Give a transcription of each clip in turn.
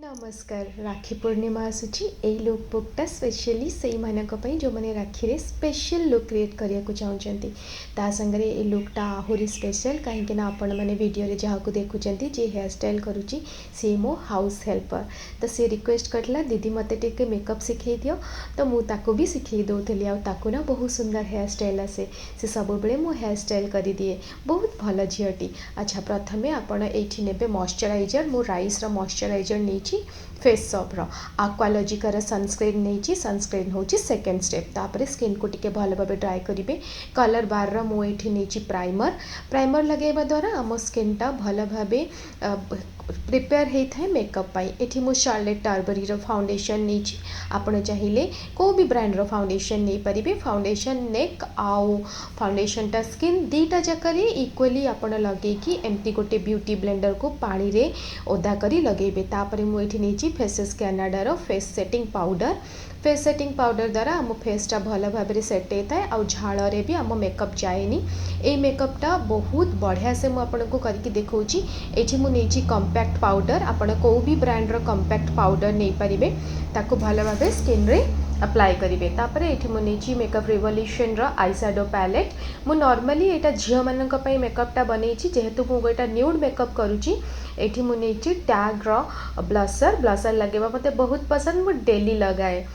नमस्कार राखी पूर्णिमा आसूची ए look बुकटा specially से मानक जो मैंने राखी रे स्पेशल लुक क्रिएट करने को चाहते ता संगे ए लुकटा आहुरी स्पेशल कहीं आपण मैंने वीडियो रे जहाँ को देखुं जे हेयर स्टाइल करुच्ची सी मो हाउस हेल्पर तो सी रिक्वेस्ट करला दीदी मते टिके मेकअप शिखे दियो तो मुझे भी शिखे दौली आकु ना बहुत सुंदर हेयर स्टाइल आसे से सब बेले मो हेयर स्टाइल कर दिए बहुत भल झीटी। अच्छा प्रथमे आपण ये ने मॉइस्चराइजर मो राइस मॉइस्चराइजर नहीं फेसअप आक्वालोजिकार सनस्क्रीन नहीं सनस्क्रीन हूँ सेकेंड स्टेप तापर स्किन को टिके भल भाव ड्राई करेंगे कलर बार मुझे नहीं प्राइमर प्राइमर लगेवा द्वारा आम स्किन टा भल भाव प्रिपेयर होता है मेकअप ये मुझे शार्लेट टारबरी फाउंडेशन नहीं आपड़ चाहिए को भी ब्रांड फाउंडेशन नहीं पारे फाउंडेशन नेक आउ फाउंडेशन टा स्किन दीटा जाकर इक्वली आपण लगे एमती गोटे ब्यूटी ब्लेंडर को पानी रे ओदा करी लगेबे तापर मुझे नहीं फेसेस कैनाडार फेस सेटिंग पाउडर द्वारा आम फेसटा भल भाव में सेट होता है आउ झाड़े भी आम मेकअप जाएनी ये मेकअपटा बहुत बढ़िया से मुझे करके देखा ये मुझे कंपैक्ट पाउडर आपण को भी ब्रांड कंपैक्ट पाउडर नहीं पारे ताको भल भाव स्किन रे अप्लाई करेंगे तापर ये मुझे makeup revolution eye shadow palette मु नॉर्मली यहाँ झील मानक मेकअपटा बनई जेहेतु मुझे न्यूड मेकअप करुँची ये मुझे टैग ब्लशर लगे मत बहुत पसंद मु डेली लगाए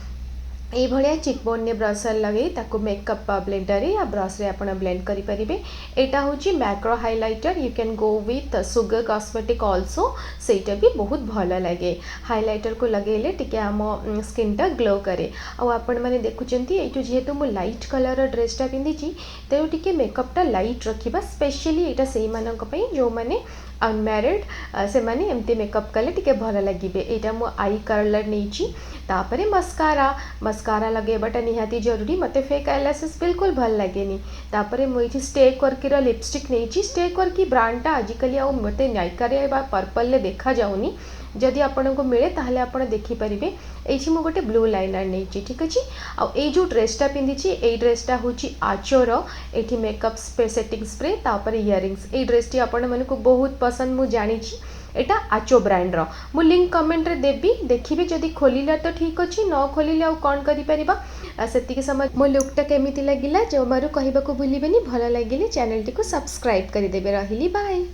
ये भाया चिकबोन ने ब्रशर लगे ताको मेकअप ब्लेंडर या ब्रश रे आपण ब्लेंड करि परिबे। एटा होची macro highlighter you can go with sugar cosmetic also सेटा भी बहुत भल लगे हाइलाइटर को लगेले टिके आम स्किन टा ग्लो करे आ आपण माने देखुचंती एटू जेहेतु मु लाइट कलर ड्रेसटा पिंधिची तेउ टिके मेकअपटा लाइट रखिबा स्पेशली एटा सेही मानक पई जो माने अनमैरिड से माने एमती मेकअप कले टिके भल लगे यहाँ मो आई कलर नहीं तापरे मस्कारा लगेबाटा निहाती जरूरी मते फेक आईलैशेस बिल्कुल भल लगे तापरे मुझे स्टे क्वर्की लिपस्टिक नहीं स्टे क्वर्की ब्रांडटा आजिकल आ मत नायिका पर्पल ले देखा जाऊनी जदि आपण को मिले ताहले आपण देखिपारे ये मुझे गोटे ब्लू लाइनर नहीं ठीक अच्छे आई जो ड्रेसटा पिंधि ये ड्रेसटा हूँ आचोर ये मेकअप सेटिंग स्प्रे तापर इयरिंग्स ये ड्रेसटी आपण मन को बहुत पसंद मुझे जानी एटा आचो ब्रांड मु लिंक कमेंट रे देबी देखिबे जदि खोलिला तो ठीक अच्छे न खोलिले आउ कौन करिपरिबा सेतिके समय मो लुकटा केमिति लागिला जो मारू कहबाको भूलिबेनी भल लागिले चैनल टी को सब्सक्राइब कर देबे रहिली बाय।